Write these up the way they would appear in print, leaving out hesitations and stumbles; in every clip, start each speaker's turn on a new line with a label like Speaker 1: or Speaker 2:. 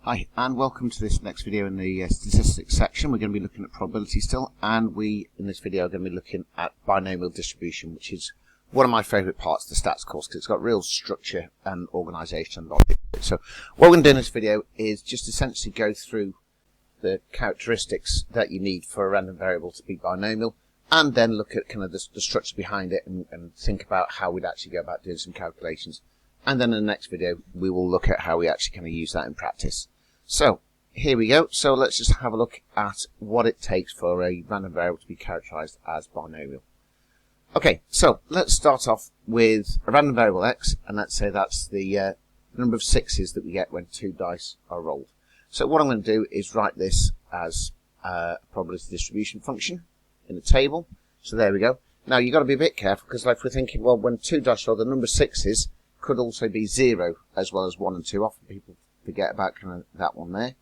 Speaker 1: Hi, and welcome to this next video in the statistics section. We're going to be looking at probability still, and we, in this video, are going to be looking at binomial distribution, which is one of my favourite parts of the stats course because it's got real structure and organisation and logic. So what we're going to do in this video is just essentially go through the characteristics that you need for a random variable to be binomial, and then look at kind of the structure behind it and think about how we'd actually go about doing some calculations. And then in the next video, we will look at how we actually kind of use that in practice. So, here we go. So let's just have a look at what it takes for a random variable to be characterized as binomial. Okay, so let's start off with a random variable x, and let's say that's the number of sixes that we get when two dice are rolled. So what I'm going to do is write this as a probability distribution function in a table. So there we go. Now you've got to be a bit careful, because if we're thinking, well, when two dice roll, the number of sixes could also be 0 as well as 1 and 2. Often people forget about kind of that one there.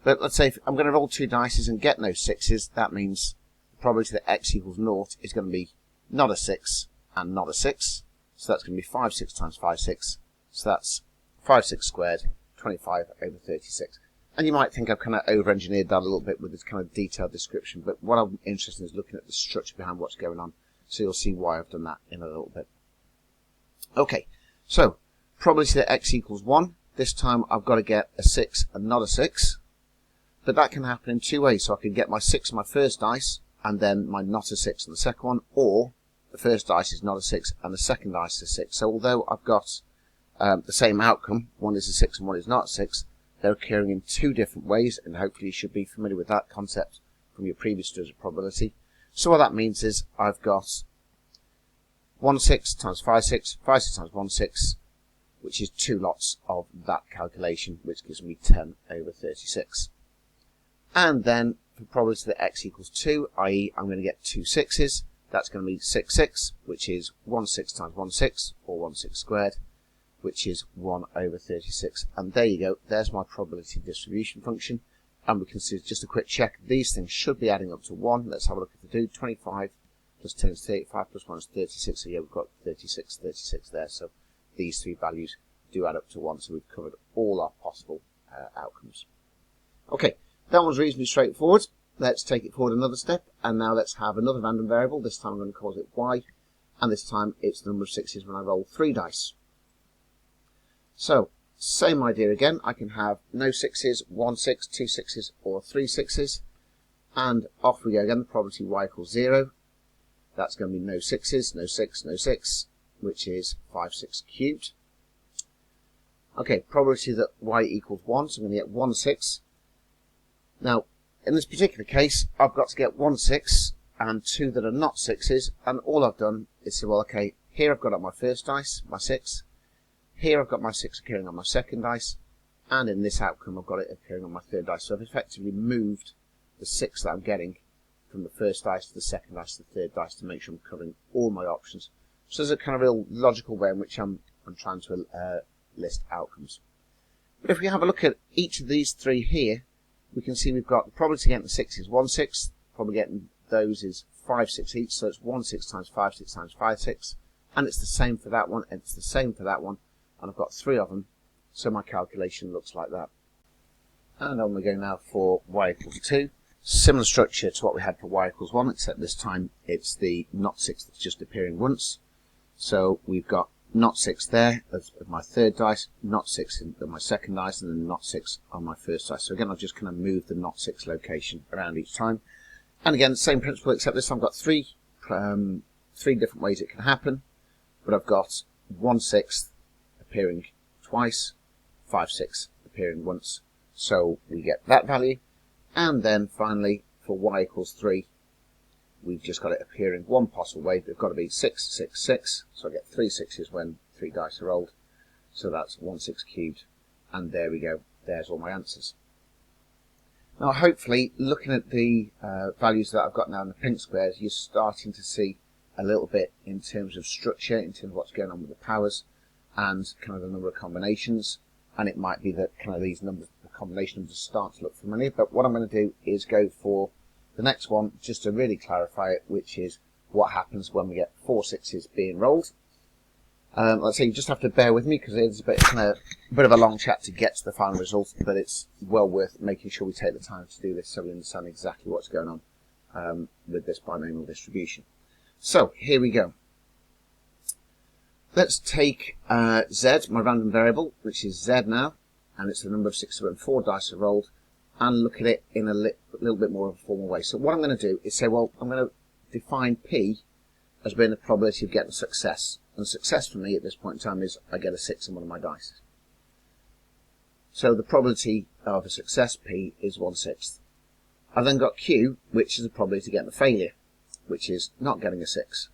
Speaker 1: But let's say if I'm going to roll two dice and get no sixes, that means the probability that x equals 0 is going to be not a 6 and not a 6. So that's going to be 5 6 times 5 6. So that's 5 6 squared, 25 over 36. And you might think I've kind of over-engineered that a little bit with this kind of detailed description, but what I'm interested in is looking at the structure behind what's going on. So you'll see why I've done that in a little bit. Okay. So, probability that x equals 1. This time I've got to get a 6 and not a 6. But that can happen in two ways. So I can get my 6 on my first dice, and then my not a 6 on the second one. Or, the first dice is not a 6, and the second dice is a 6. So although I've got the same outcome, one is a 6 and one is not a 6, they're occurring in two different ways, and hopefully you should be familiar with that concept from your previous studies of probability. So what that means is I've got 1 6 times 5 6, 5 6 times 1 6, which is two lots of that calculation, which gives me 10 over 36. And then for probability that x equals 2, i.e. I'm going to get two sixes, that's going to be 6 6, which is 1 6 times 1 6, or 1 6 squared, which is 1 over 36. And there you go, there's my probability distribution function. And we can see just a quick check, these things should be adding up to 1. Let's have a look at the do. 25 plus 10 is 35, plus 1 is 36, so yeah, we've got 36 there, so these three values do add up to 1, so we've covered all our possible outcomes. Okay, that one's reasonably straightforward. Let's take it forward another step, and now let's have another random variable. This time I'm going to call it y, and this time it's the number of sixes when I roll 3 dice. So, same idea again. I can have no sixes, 1 6, 2 sixes, or 3 sixes, and off we go again. The probability y equals 0. That's going to be no sixes, no 6, no 6, which is 5 6 cubed. Okay, probability that y equals 1, so I'm going to get 1 6. Now, in this particular case, I've got to get 1 6 and 2 that are not 6s, and all I've done is say, well, okay, here I've got on my first dice, my 6. Here I've got my 6 appearing on my second dice, and in this outcome I've got it appearing on my third dice. So I've effectively moved the 6 that I'm getting from the first dice to the second dice to the third dice to make sure I'm covering all my options. So there's a kind of real logical way in which I'm trying to list outcomes. But if we have a look at each of these three here, we can see we've got the probability of getting the 6 is 1 6, probably getting those is 5 6 each, so it's 1 6 times 5 6 times 5 6, and it's the same for that one, and it's the same for that one, and I've got 3 of them, so my calculation looks like that. And on we go now for y equals 2. Similar structure to what we had for y equals 1, except this time it's the not 6 that's just appearing once. So we've got not 6 there as my third dice, not 6 on my second dice, and then not 6 on my first dice. So again, I've just kind of moved the not 6 location around each time. And again, same principle, except this time I've got three different ways it can happen. But I've got 1 6 appearing twice, 5 6 appearing once. So we get that value. And then finally, for y equals 3, we've just got it appearing one possible way. They've got to be 6 6 6. So I get 3 6s when 3 dice are rolled. So that's 1 6 cubed. And there we go. There's all my answers. Now hopefully, looking at the values that I've got now in the pink squares, you're starting to see a little bit in terms of structure, in terms of what's going on with the powers, and kind of the number of combinations. And it might be that kind of these numbers, the combination numbers start to look familiar. But what I'm going to do is go for the next one, just to really clarify it, which is what happens when we get 4 6s being rolled. Like I say, you just have to bear with me because it's a bit of a long chat to get to the final result, but it's well worth making sure we take the time to do this so we understand exactly what's going on with this binomial distribution. So here we go. Let's take z, my random variable, which is z now, and it's the number of 6 when 4 dice are rolled, and look at it in a little bit more of a formal way. So what I'm going to do is say, well, I'm going to define p as being the probability of getting a success. And success for me at this point in time is I get a 6 on one of my dice. So the probability of a success, p, is 1/6. I've then got q, which is the probability of getting a failure, which is not getting a 6.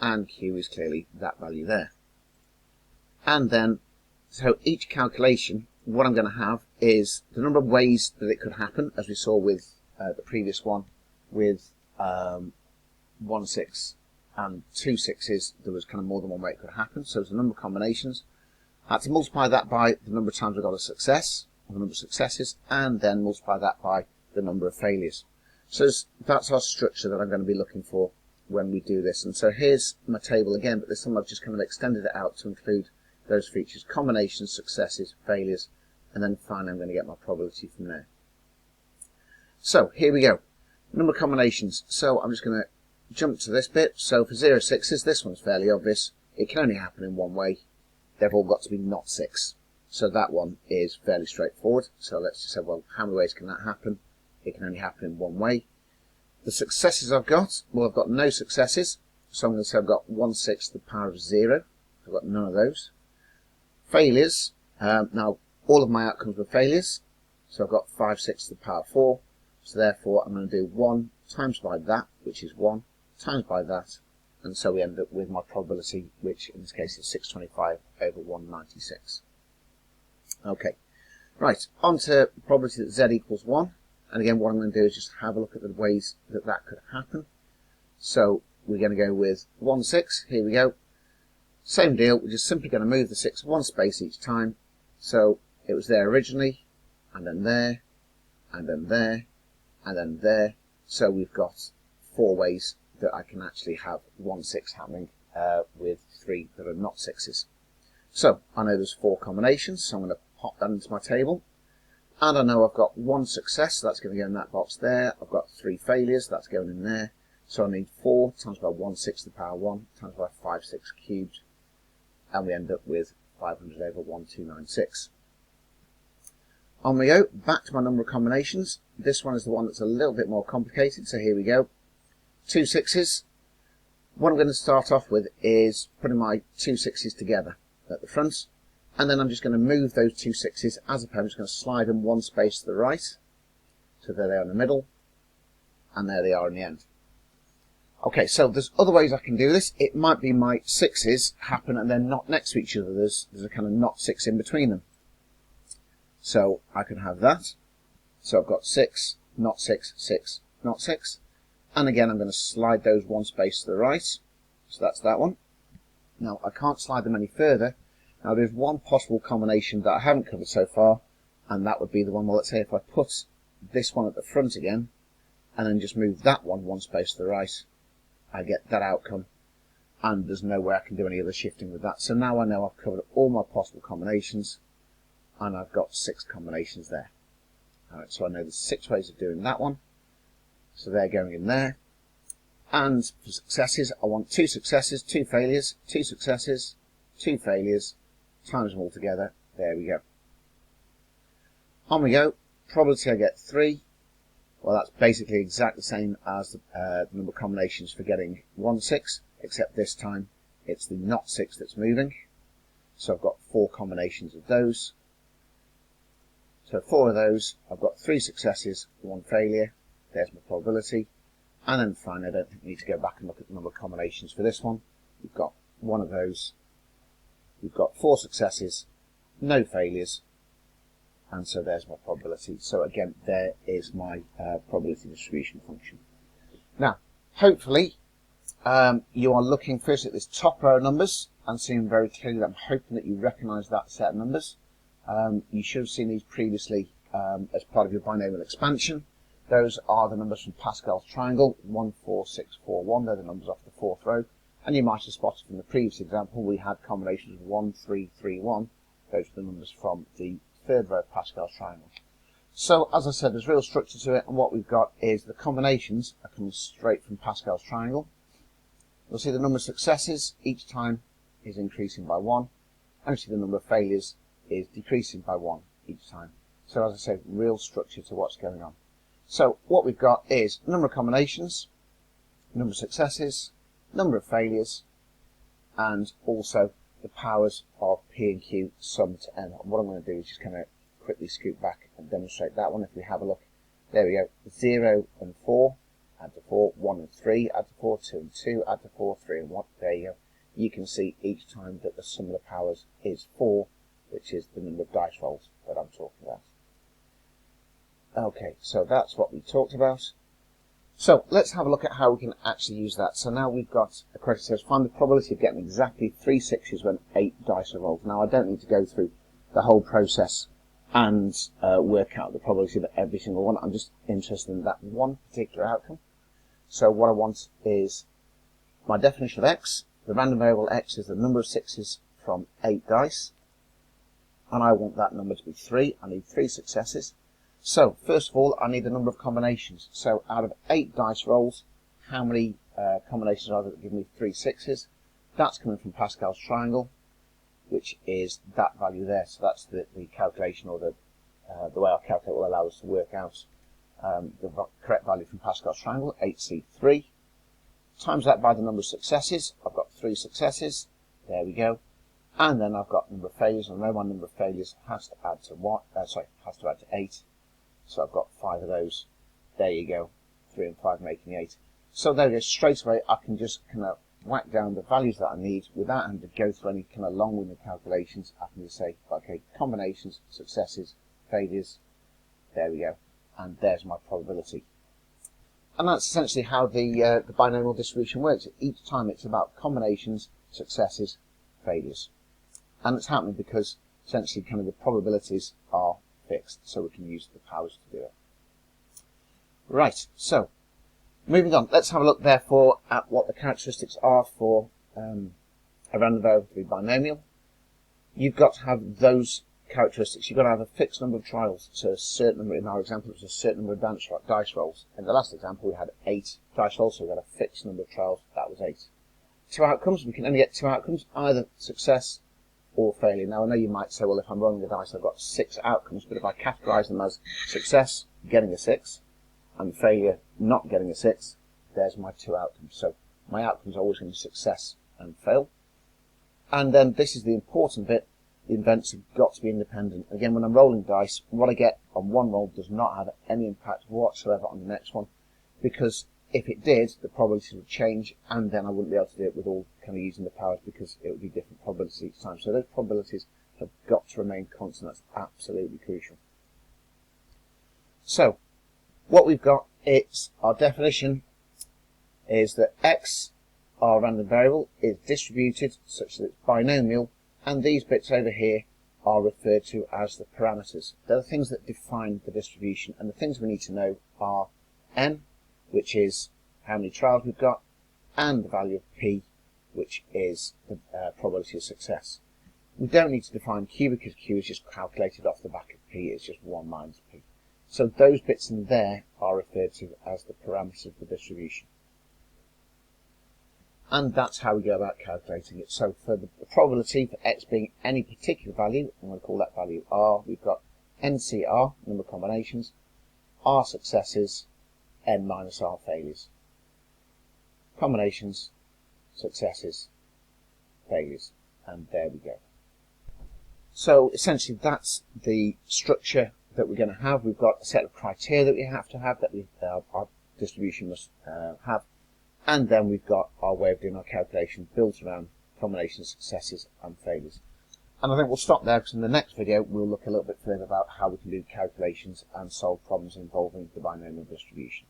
Speaker 1: And q is clearly that value there. And then, so each calculation, what I'm going to have is the number of ways that it could happen, as we saw with the previous one, with 1 6 and 2 6s, there was kind of more than one way it could happen. So there's a number of combinations. I had to multiply that by the number of times I got a success, or the number of successes, and then multiply that by the number of failures. So that's our structure that I'm going to be looking for when we do this. And so here's my table again, but this time I've just kind of extended it out to include those features: combinations, successes, failures, and then finally I'm going to get my probability from there. So here we go. Number of combinations. So I'm just going to jump to this bit. So for 0 6s, this one's fairly obvious. It can only happen in one way. They've all got to be not 6. So that one is fairly straightforward. So let's just say, well, how many ways can that happen? It can only happen in one way. The successes I've got, well, I've got no successes. So I'm going to say I've got 1/6 to the power of 0. I've got none of those. Failures. Now, all of my outcomes were failures. So I've got 5/6 to the power of 4. So therefore, I'm going to do 1 times by that, which is 1, times by that, and so we end up with my probability, which in this case is 625 over 196. Okay, right, on to probability that z equals 1, and again what I'm going to do is just have a look at the ways that that could happen. So we're going to go with 1 6, here we go. Same deal, we're just simply going to move the 6 one space each time. So it was there originally, and then there, and then there, and then there. So we've got 4 ways that I can actually have 1 6 happening with 3 that are not 6s. So I know there's 4 combinations, so I'm going to pop that into my table. And I know I've got 1 success, so that's going to go in that box there. I've got 3 failures, that's going in there. So I need 4 times by 1 6 to the power 1 times by 5 6 cubed. And we end up with 500 over 1296. On we go, back to my number of combinations. This one is the one that's a little bit more complicated, so here we go. 2 6s. What I'm going to start off with is putting my 2 6s together at the front, and then I'm just going to move those 2 6s as a pair. I'm just going to slide them one space to the right, so there they are in the middle, and there they are in the end. Okay, so there's other ways I can do this. It might be my 6s happen and they're not next to each other. There's a kind of not 6 in between them. So I can have that. So I've got 6, not 6, 6, not 6. And again, I'm going to slide those one space to the right. So that's that one. Now, I can't slide them any further. Now, there's one possible combination that I haven't covered so far, and that would be the one, well, let's say if I put this one at the front again, and then just move that one space to the right, I get that outcome, and there's no way I can do any other shifting with that. So now I know I've covered all my possible combinations, and I've got 6 combinations there. Alright, so I know there's 6 ways of doing that one. So they're going in there. And for successes, I want 2 successes, 2 failures, 2 successes, 2 failures, times them all together. There we go. On we go. Probability I get 3. Well, that's basically exactly the same as the number of combinations for getting 1 6, except this time it's the not 6 that's moving. So I've got 4 combinations of those. So 4 of those, I've got 3 successes, 1 failure. There's my probability. And then finally, I don't think we need to go back and look at the number of combinations for this one. We've got 1 of those. We've got 4 successes, no failures. And so there's my probability. So again, there is my probability distribution function. Now, hopefully, you are looking first at this top row of numbers and seeing very clearly that I'm hoping that you recognise that set of numbers. You should have seen these previously as part of your binomial expansion. Those are the numbers from Pascal's triangle, 1, 4, 6, 4, 1. They're the numbers off the 4th row. And you might have spotted from the previous example we had combinations of 1, 3, 3, 1. Those are the numbers from the third row of Pascal's triangle. So, as I said, there's real structure to it, and what we've got is the combinations are coming straight from Pascal's triangle. You'll see the number of successes each time is increasing by 1, and you see the number of failures is decreasing by 1 each time. So, as I said, real structure to what's going on. So, what we've got is number of combinations, number of successes, number of failures, and also the powers of P and Q summed to n. What I'm going to do is just kind of quickly scoot back and demonstrate that one. If we have a look, there we go, 0 and 4, add to 4, 1 and 3, add to 4, 2 and 2, add to 4, 3 and 1, there you go. You can see each time that the sum of the powers is 4, which is the number of dice rolls that I'm talking about. Okay, so that's what we talked about. So let's have a look at how we can actually use that. So now we've got a question that says find the probability of getting exactly 3 6s when 8 dice are rolled. Now I don't need to go through the whole process and work out the probability of every single one. I'm just interested in that one particular outcome. So what I want is my definition of x. The random variable x is the number of 6s from 8 dice. And I want that number to be 3. I need 3 successes. So, first of all, I need the number of combinations. So, out of 8 dice rolls, how many combinations are there that give me 3 6s? That's coming from Pascal's triangle, which is that value there. So that's the calculation, or the way our calculator will allow us to work out the correct value from Pascal's triangle, 8C3. Times that by the number of successes. I've got 3 successes. There we go. And then I've got number of failures, and I know my number of failures has to add to has to add to 8. So I've got 5 of those. There you go. 3 and 5 making 8. So there we go. Straight away, I can just kind of whack down the values that I need without having to go through any kind of long-winded calculations. I can just say, okay, combinations, successes, failures. There we go. And there's my probability. And that's essentially how the binomial distribution works. Each time it's about combinations, successes, failures. And it's happening because essentially kind of the probabilities are fixed, so we can use the powers to do it. Right, so moving on, let's have a look therefore at what the characteristics are for a random variable to be binomial. You've got to have those characteristics. You've got to have a fixed number of trials, so a certain number, in our example it was a certain number of dice rolls. In the last example we had 8 dice rolls, so we had a fixed number of trials, that was 8. 2 outcomes, we can only get 2 outcomes, either success or failure. Now I know you might say, well, if I'm rolling the dice I've got 6 outcomes, but if I categorise them as success, getting a 6, and failure, not getting a 6, there's my 2 outcomes. So my outcomes are always going to be success and fail. And then this is the important bit, the events have got to be independent. Again, when I'm rolling dice, what I get on one roll does not have any impact whatsoever on the next one, because if it did, the probabilities would change, and then I wouldn't be able to do it with all kind of using the powers, because it would be different probabilities each time. So those probabilities have got to remain constant. That's absolutely crucial. So what we've got, it's our definition is that x, our random variable, is distributed such that it's binomial, and these bits over here are referred to as the parameters. They're the things that define the distribution, and the things we need to know are n, which is how many trials we've got, and the value of p, which is the probability of success. We don't need to define q because q is just calculated off the back of p, it's just 1 minus p. So those bits in there are referred to as the parameters of the distribution. And that's how we go about calculating it. So for the probability for x being any particular value, I'm going to call that value r, we've got NCR, number of combinations, r successes, n minus r failures. Combinations, successes, failures, and there we go. So essentially that's the structure that we're going to have. We've got a set of criteria that we have to have, that our distribution must have, and then we've got our way of doing our calculation built around combinations, successes, and failures. And I think we'll stop there, because in the next video we'll look a little bit further about how we can do calculations and solve problems involving the binomial distribution.